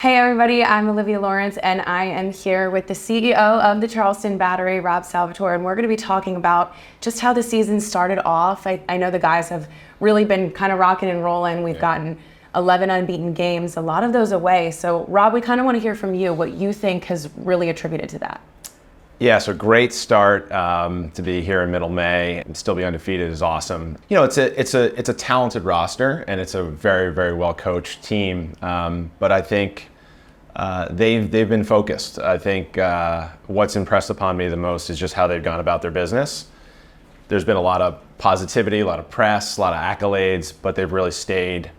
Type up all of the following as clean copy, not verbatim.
Hey everybody, I'm Olivia Lawrence and I am here with the CEO of the Charleston Battery, Rob Salvatore, and we're going to be talking about just how the season started off. I know the guys have really been kind of rocking and rolling. We've gotten 11 unbeaten games, a lot of those away. So Rob, we kind of want to hear from you what you think has really attributed to that. Yeah, so great start to be here in middle May and still be undefeated is awesome. You know, it's a talented roster and it's a very, very well coached team. But I think they've been focused. I think what's impressed upon me the most is just how they've gone about their business. There's been a lot of positivity, a lot of press, a lot of accolades, but they've really stayed.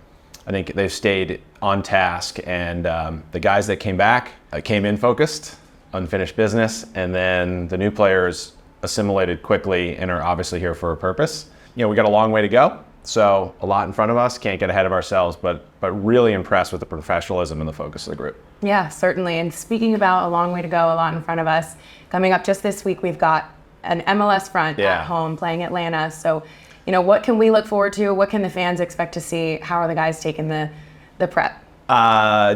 I think they've stayed on task, and the guys that came back came in focused. Unfinished business, and then the new players assimilated quickly and are obviously here for a purpose. You know, we got a long way to go, so a lot in front of us. Can't get ahead of ourselves, but really impressed with the professionalism and the focus of the group. Yeah, certainly. And speaking about a long way to go, a lot in front of us, coming up just this week, we've got an MLS front at home playing Atlanta. So, you know, what can we look forward to? What can the fans expect to see? How are the guys taking the prep?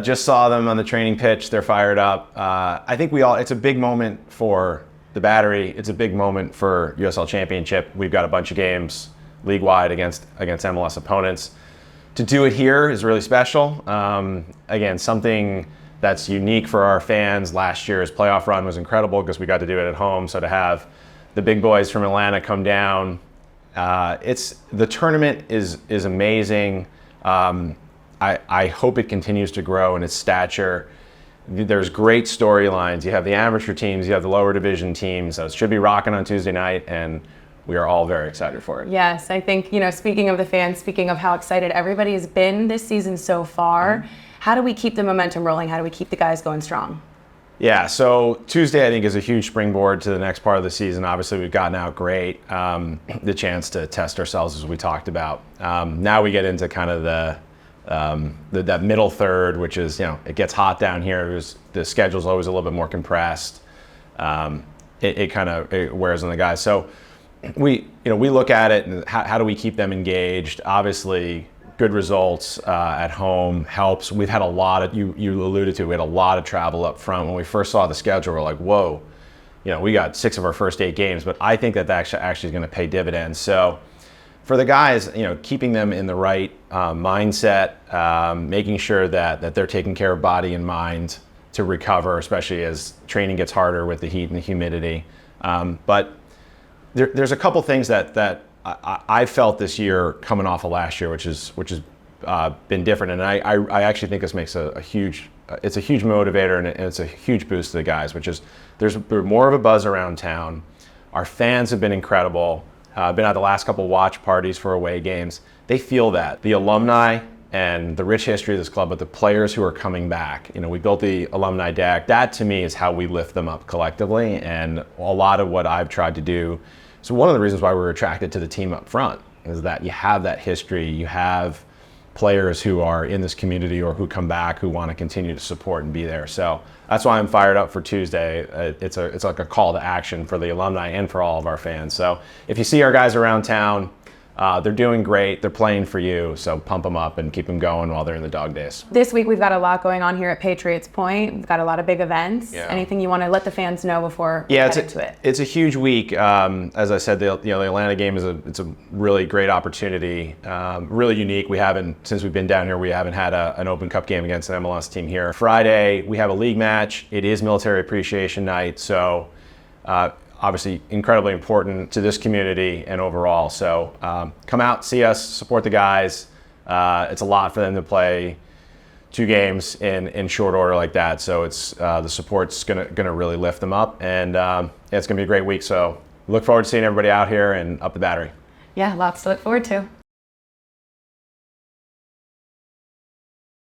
Just saw them on the training pitch. They're fired up. I think it's a big moment for the Battery. It's a big moment for USL Championship. We've got a bunch of games league-wide against MLS opponents. To do it here is really special. Again, something that's unique for our fans. Last year's playoff run was incredible because we got to do it at home. So to have the big boys from Atlanta come down, the tournament is amazing. I hope it continues to grow in its stature. There's great storylines. You have the amateur teams, you have the lower division teams. So it should be rocking on Tuesday night, and we are all very excited for it. Yes, I think, you know, speaking of the fans, speaking of how excited everybody has been this season so far, how do we keep the momentum rolling? How do we keep the guys going strong? Yeah, so Tuesday I think is a huge springboard to the next part of the season. Obviously we've gotten out great, the chance to test ourselves as we talked about. Now we get into kind of that middle third, which is, you know, it gets hot down here. The schedule's always a little bit more compressed. It wears on the guys. So we look at it and how do we keep them engaged? Obviously, good results at home helps. We've had a lot of, you alluded to, we had a lot of travel up front. When we first saw the schedule, we're like, whoa, you know, we got 6 of our first 8 games, but I think that actually is going to pay dividends. So for the guys, you know, keeping them in the right mindset, making sure that they're taking care of body and mind to recover, especially as training gets harder with the heat and the humidity. But there's a couple things that I felt this year coming off of last year, which has been different, and I actually think this makes it's a huge motivator and it's a huge boost to the guys, which is there's more of a buzz around town. Our fans have been incredible. Been at the last couple watch parties for away games. They feel that. The alumni and the rich history of this club, but the players who are coming back. You know, we built the alumni deck. That to me is how we lift them up collectively, and a lot of what I've tried to do. So one of the reasons why we were attracted to the team up front is that you have that history, you have players who are in this community or who come back who want to continue to support and be there. So that's why I'm fired up for Tuesday. It's like a call to action for the alumni and for all of our fans. So if you see our guys around town, they're doing great. They're playing for you. So pump them up and keep them going while they're in the dog days. This week we've got a lot going on here at Patriots Point. We've got a lot of big events. Yeah. Anything you want to let the fans know before we head into it? It's a huge week. As I said, the Atlanta game it's a really great opportunity, really unique. Since we've been down here, we haven't had an Open Cup game against an MLS team here. Friday we have a league match. It is Military Appreciation Night, so obviously incredibly important to this community and overall. So come out, see us, support the guys. It's a lot for them to play 2 games in short order like that. So it's the support's gonna really lift them up, and it's gonna be a great week. So look forward to seeing everybody out here and up the Battery. Yeah, lots to look forward to.